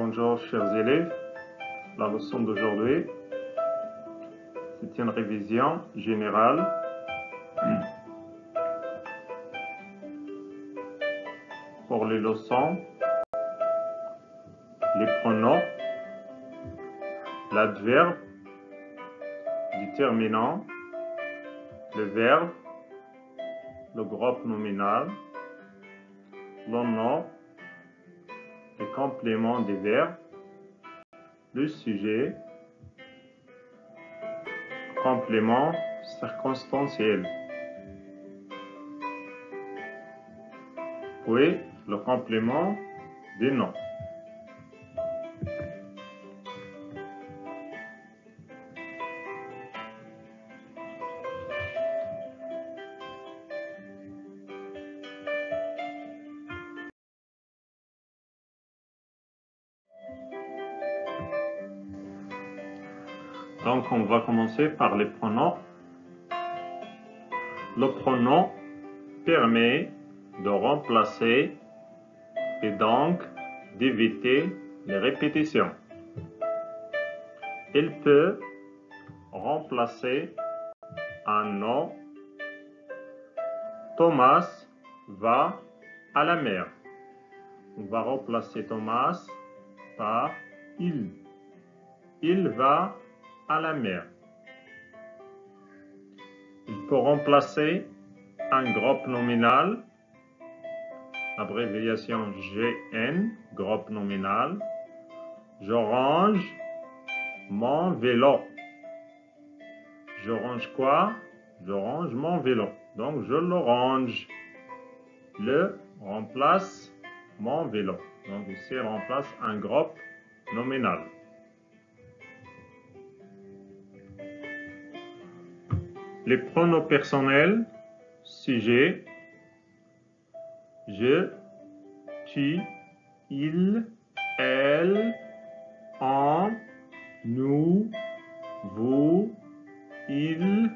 Bonjour chers élèves, la leçon d'aujourd'hui, c'est une révision générale pour les leçons, les pronoms, l'adverbe, déterminant, le verbe, le groupe nominal, le nom, les compléments des verbes, le sujet, complément circonstanciel, puis le complément des noms. Donc, on va commencer par les pronoms. Le pronom permet de remplacer et donc d'éviter les répétitions. Il peut remplacer un nom. Thomas va à la mer. On va remplacer Thomas par il. Il va à la mer. Il peut remplacer un groupe nominal, abréviation GN, groupe nominal. Je range mon vélo. Je range quoi? Je range mon vélo. Donc, je le range. Le remplace mon vélo. Donc, ici, il remplace un groupe nominal. Les pronoms personnels, sujet, je, tu, il, elle, on, nous, vous, il,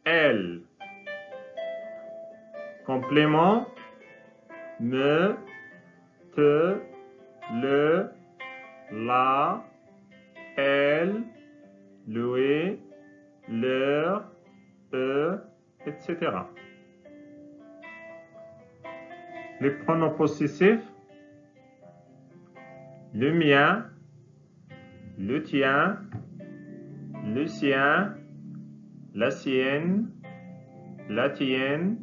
elle. Complément, me, te, le, la, elle, lui, leur, eux, etc. Les pronoms possessifs, le mien, le tien, le sien, la sienne, la tienne,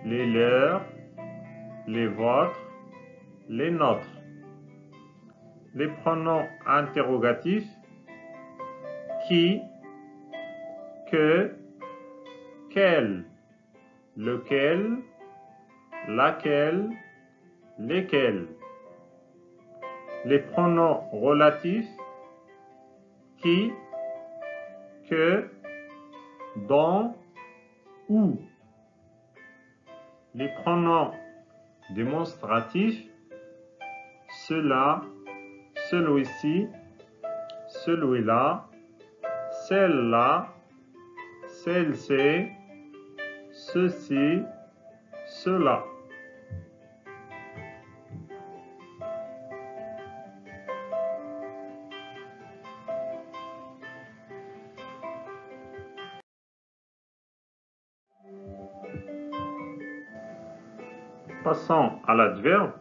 les leurs, les vôtres, les nôtres. Les pronoms interrogatifs, qui, que, quel, lequel, laquelle, lesquels. Les pronoms relatifs, qui, que, dont, où. Les pronoms démonstratifs, cela, celui-ci, celui-là, celle-là, celle-ci, ceci, cela. Passons à l'adverbe.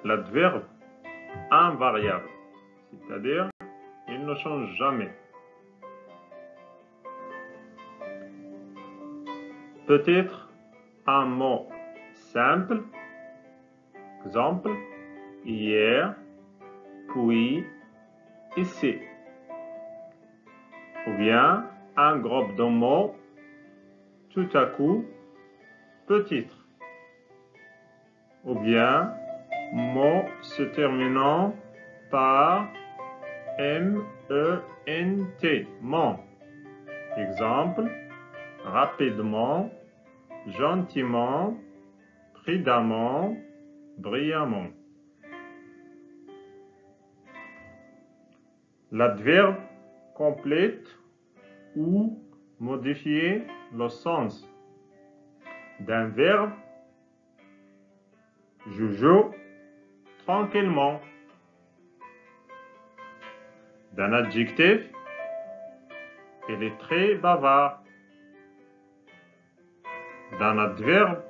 L'adverbe invariable, c'est-à-dire il ne change jamais. Peut-être un mot simple, exemple, hier, puis, ici. Ou bien un groupe de mots, tout à coup, peut-être. Ou bien mots se terminant par M-E-N-T, ment. Exemple, rapidement, gentiment, prudemment, brillamment. L'adverbe complète ou modifie le sens d'un verbe. Je joue, tranquillement. D'un adjectif, il est très bavard. D'un adverbe,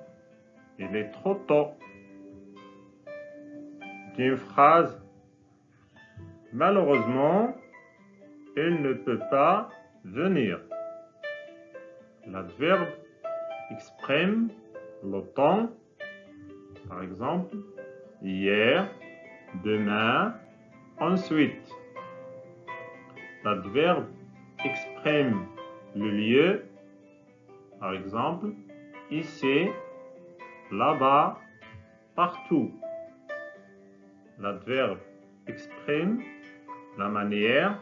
il est trop tôt. D'une phrase, malheureusement, il ne peut pas venir. L'adverbe exprime le temps, par exemple, hier, demain, ensuite. L'adverbe exprime le lieu, par exemple, ici, là-bas, partout. L'adverbe exprime la manière,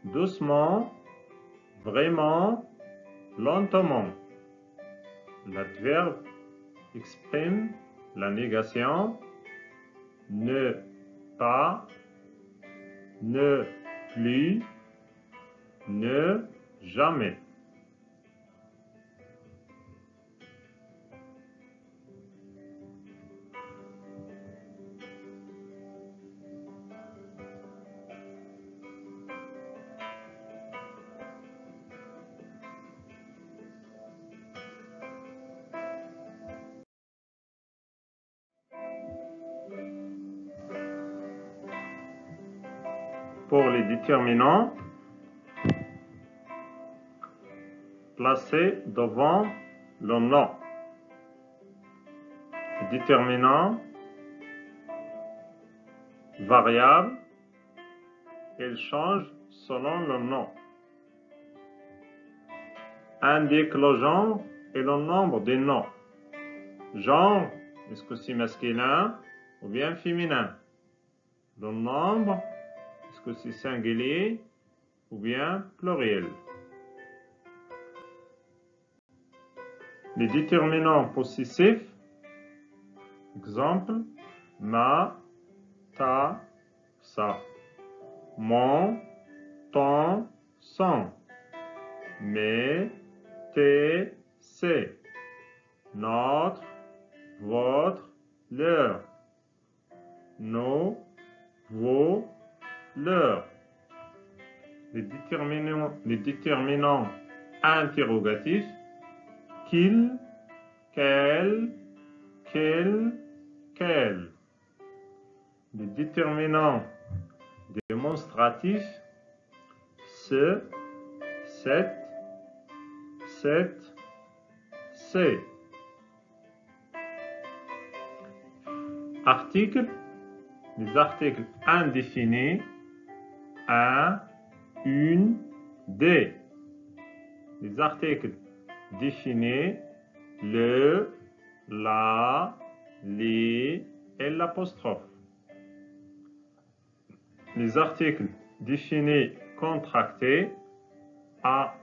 doucement, vraiment, lentement. L'adverbe exprime la négation, ne pas, ne plus, ne jamais. Pour les déterminants, placés devant le nom. Les déterminants variables, ils changent selon le nom. Indique le genre et le nombre des noms. Genre, est-ce que c'est masculin ou bien féminin? Le nombre, est-ce que c'est singulier ou bien pluriel? Les déterminants possessifs, exemple, ma, ta, sa, mon, ton, son, mes, tes, ses, notre, votre, leur, nos, vos, leurs. Les déterminants interrogatifs, qu'il, quel, quel, quel. Les déterminants démonstratifs, ce, cette, c'est. Articles, les articles indéfinis, un, une, des. Les articles définis, le, la, les et l'apostrophe. Les articles définis contractés, a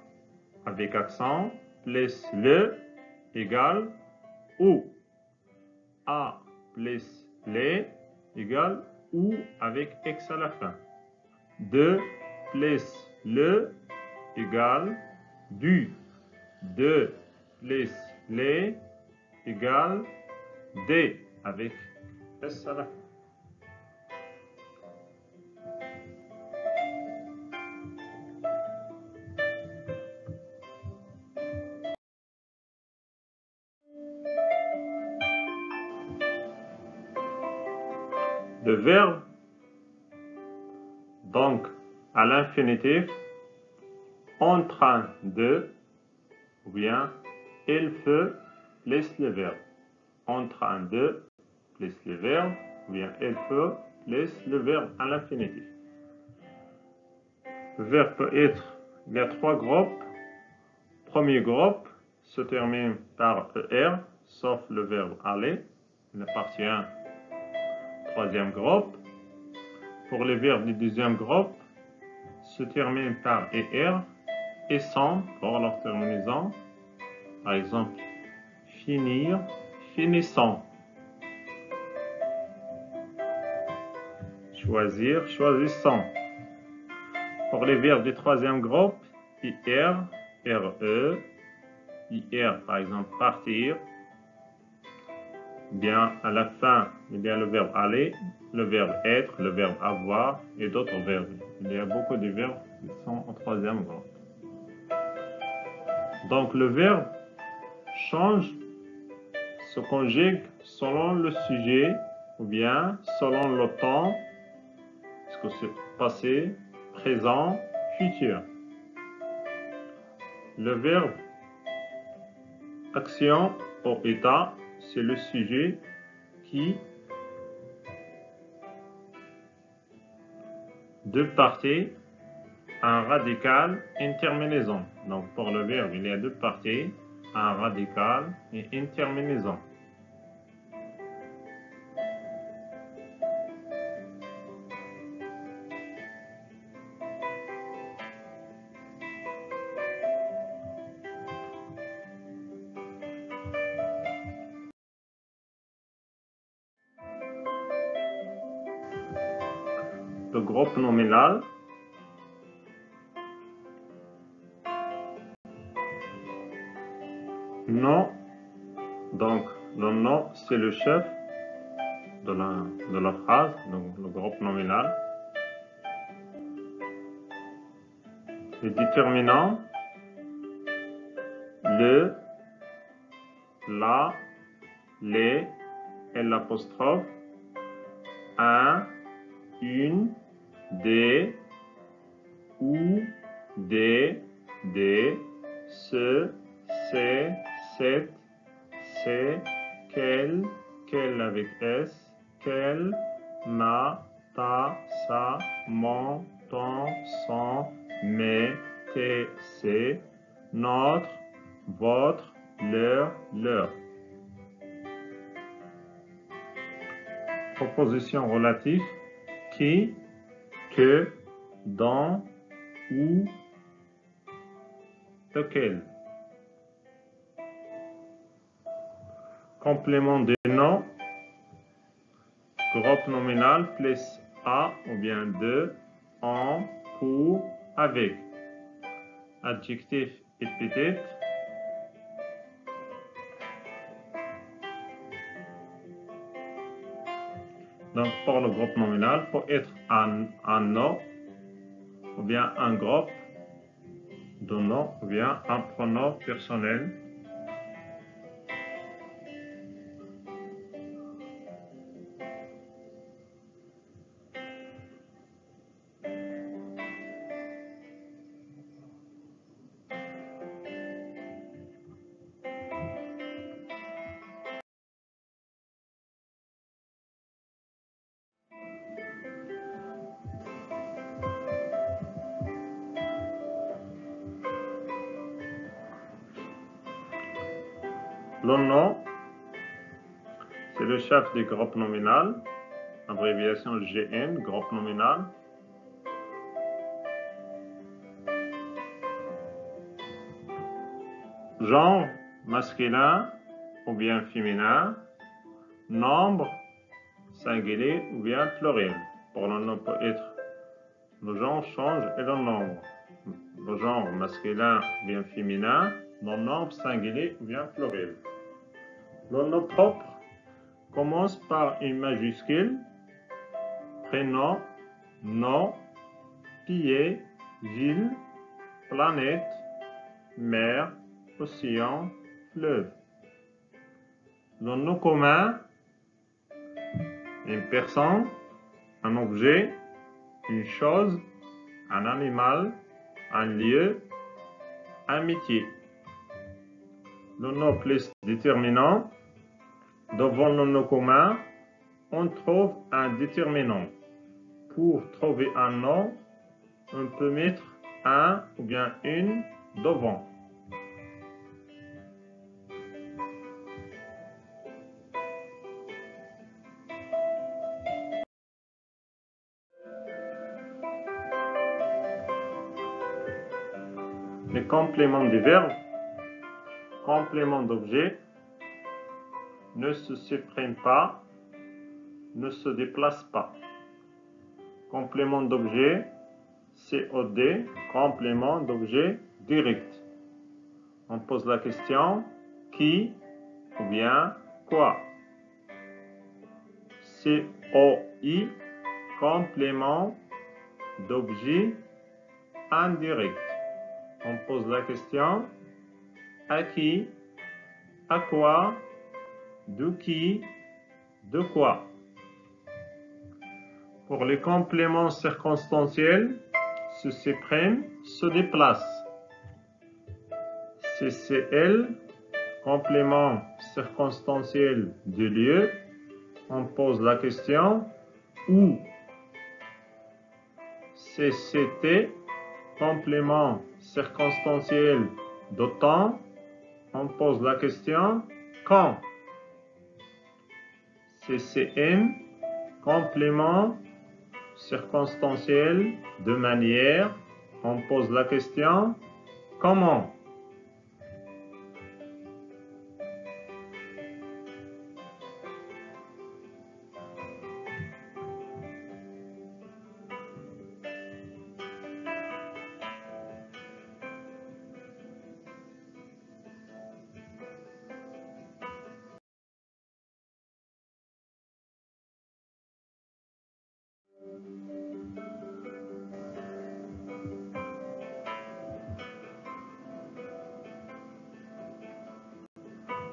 avec accent, plus le égale ou. A plus les égale ou avec x à la fin. 2 plus le égale du. 2 plus les égale des avec s à la fin. Le verbe, donc à l'infinitif, en train de, ou bien il fait plus le verbe. En train de plus le verbe, ou bien il fait plus le verbe à l'infinitif. Le verbe peut être, il y a 3 groupes. Premier groupe se termine par ER, sauf le verbe aller. Il appartient au troisième groupe. Pour les verbes du deuxième groupe, se termine par ER et sont pour leur terminaison. Par exemple, finir, finissant. Choisir, choisissant. Pour les verbes du troisième groupe, IR, RE, IR par exemple partir, bien à la fin, il y a le verbe aller, le verbe être, le verbe avoir et d'autres verbes. Il y a beaucoup de verbes qui sont au troisième groupe. Donc le verbe change, se conjugue selon le sujet ou bien selon le temps, est-ce que c'est passé, présent, futur. Le verbe action ou état, c'est le sujet qui, deux parties, un radical, une terminaison. Donc pour le verbe, il y a deux parties, un radical et une terminaison. Le groupe nominal, nom, donc le nom c'est le chef de la phrase, donc le groupe nominal. Les déterminants, le, la, les et l'apostrophe, un, une, des, ou, des, ce, c'est, cette, c'est, quel avec S, quel, ma, ta, sa, mon, ton, son, mes, tes, c'est, notre, votre, leur. Proposition relative, qui, que, dans, où, lequel. Complément de nom, groupe nominal plus à ou bien de, en, pour, avec. Adjectif épithète. Donc pour le groupe nominal, pour être un nom ou bien un groupe de nom ou bien un pronom personnel. Le nom, c'est le chef du groupe nominal, abréviation GN, groupe nominal. Genre, masculin ou bien féminin. Nombre, singulier ou bien pluriel. Pour le nom peut être, le genre change et le nombre. Le genre masculin ou bien féminin, le nombre singulier ou bien pluriel. Le nom propre commence par une majuscule, prénom, nom, pays, ville, planète, mer, océan, fleuve. Le nom commun, une personne, un objet, une chose, un animal, un lieu, un métier. Le nom plus déterminant, devant le nom commun, on trouve un déterminant. Pour trouver un nom, on peut mettre un ou bien une devant. Les compléments du verbe, complément d'objet, ne se supprime pas, ne se déplace pas. Complément d'objet, COD, complément d'objet direct. On pose la question qui ou bien quoi. COI, complément d'objet indirect. On pose la question à qui, à quoi, de qui, de quoi. Pour les compléments circonstanciels, ce C' se déplace. CCL, complément circonstanciel du lieu, on pose la question où. CCT, complément circonstanciel de temps, on pose la question quand. CCM, complément circonstanciel de manière, on pose la question comment.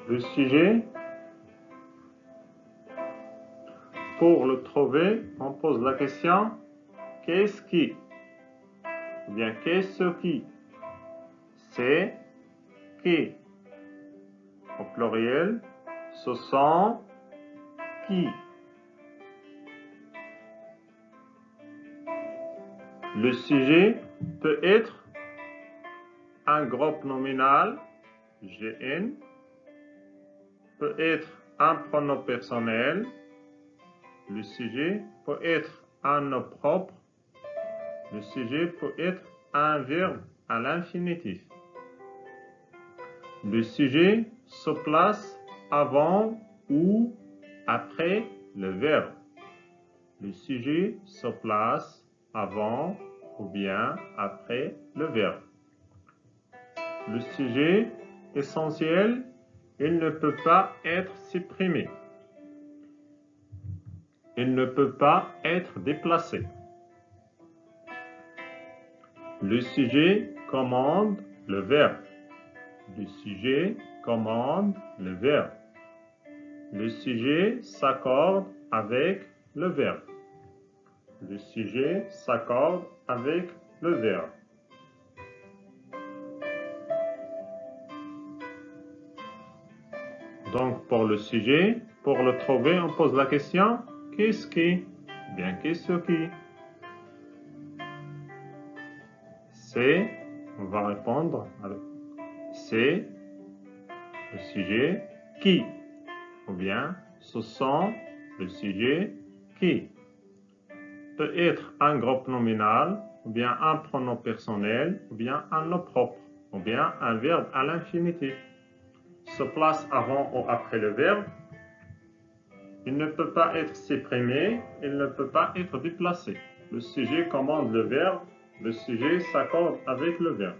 Le sujet, pour le trouver, on pose la question qu'est-ce qui, ou bien qu'est-ce qui, c'est qui. Au pluriel, ce sont qui. Le sujet peut être un groupe nominal, GN, peut être un pronom personnel. Le sujet peut être un nom propre. Le sujet peut être un verbe à l'infinitif. Le sujet se place avant ou après le verbe. Le sujet se place avant ou bien après le verbe. Le sujet essentiel, il ne peut pas être supprimé. Il ne peut pas être déplacé. Le sujet commande le verbe. Le sujet commande le verbe. Le sujet s'accorde avec le verbe. Le sujet s'accorde avec le verbe. Donc, pour le sujet, pour le trouver, on pose la question qu'est-ce qui? Bien, qu'est-ce qui? C'est, on va répondre avec c'est le sujet qui, ou bien ce sont le sujet qui. Peut être un groupe nominal, ou bien un pronom personnel, ou bien un nom propre, ou bien un verbe à l'infinitif. Se place avant ou après le verbe. Il ne peut pas être supprimé, il ne peut pas être déplacé. Le sujet commande le verbe, le sujet s'accorde avec le verbe.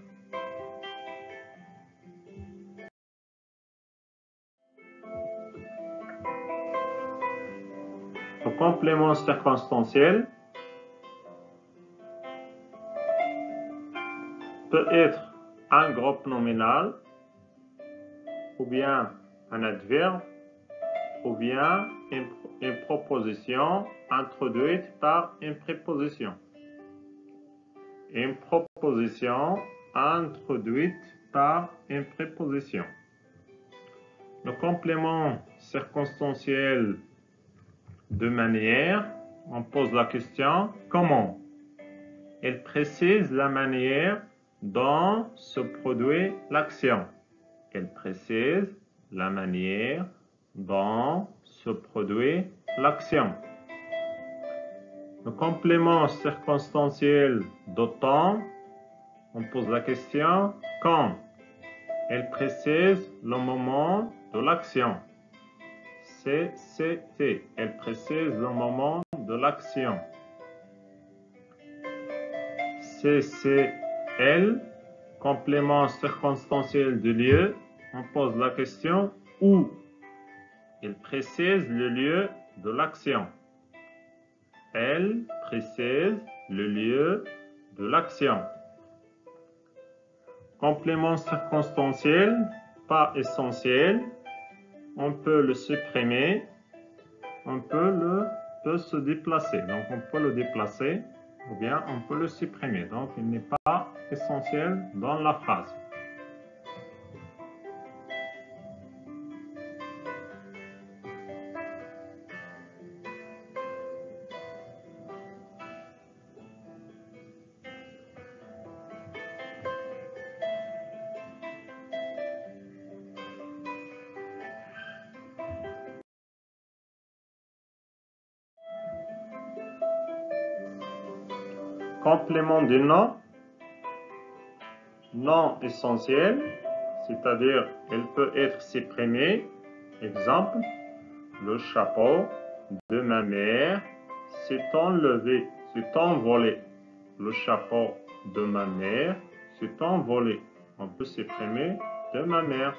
Le complément circonstanciel peut être un groupe nominal, ou bien un adverbe, ou bien une proposition introduite par une préposition. Une proposition introduite par une préposition. Le complément circonstanciel de manière, on pose la question comment? Il précise la manière dont se produit l'action. Il précise la manière dont se produit l'action. Le complément circonstanciel de temps, on pose la question quand? Il précise le moment de l'action. CCT, elle précise le moment de l'action. CCL, complément circonstanciel du lieu, on pose la question où? Il précise le lieu de l'action. Elle précède le lieu de l'action. Complément circonstanciel, pas essentiel. On peut le supprimer. On peut se déplacer. Donc, on peut le déplacer ou bien on peut le supprimer. Donc, il n'est pas essentiel dans la phrase. Complément du nom, non essentiel, c'est-à-dire elle peut être supprimée. Exemple, le chapeau de ma mère s'est enlevé, s'est envolé. Le chapeau de ma mère s'est envolé. On peut supprimer de ma mère.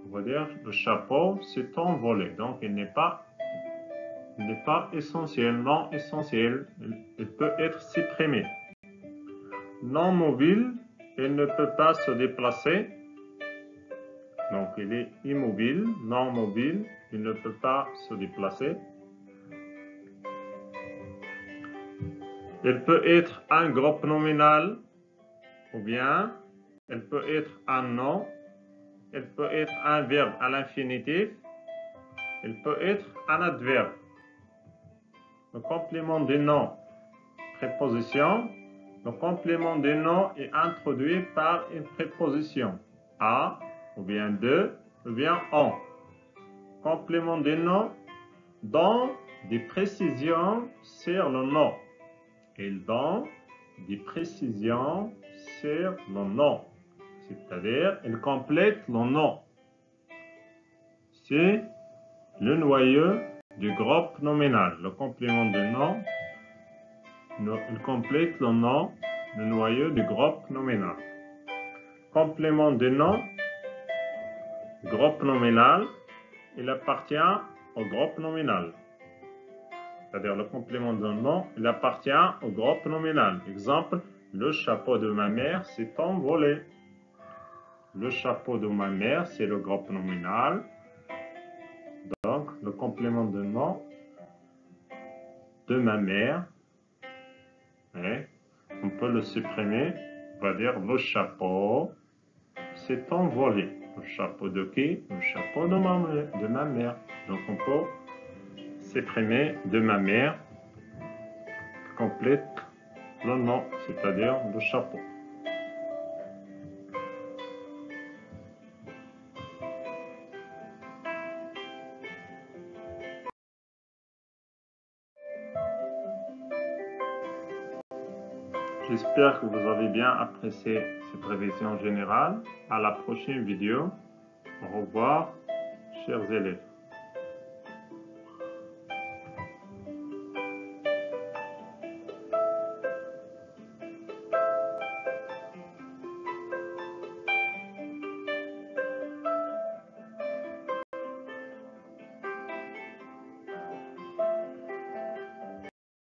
On va dire le chapeau s'est envolé. Donc il n'est pas essentiel, non essentiel. Il peut être supprimé. Non mobile, il ne peut pas se déplacer. Donc il est immobile, non mobile, il ne peut pas se déplacer. Il peut être un groupe nominal ou bien il peut être un nom, il peut être un verbe à l'infinitif, il peut être un adverbe. Le complément du nom, préposition. Le complément du nom est introduit par une préposition à, ou bien de, ou bien en. Complément du nom donne des précisions sur le nom. Il donne des précisions sur le nom. C'est-à-dire, il complète le nom. C'est le noyau du groupe nominal. Le complément du nom, il complète le nom, le noyau du groupe nominal. Complément du nom, groupe nominal, il appartient au groupe nominal. C'est-à-dire le complément d'un nom, il appartient au groupe nominal. Exemple, le chapeau de ma mère s'est envolé. Le chapeau de ma mère, c'est le groupe nominal. Donc, le complément d'un nom de ma mère, on peut le supprimer. On va dire le chapeau s'est envolé. Le chapeau de qui? Le chapeau de ma mère. Donc, on peut supprimer de ma mère, complète le nom, c'est-à-dire le chapeau. J'espère que vous avez bien apprécié cette révision générale. À la prochaine vidéo. Au revoir, chers élèves.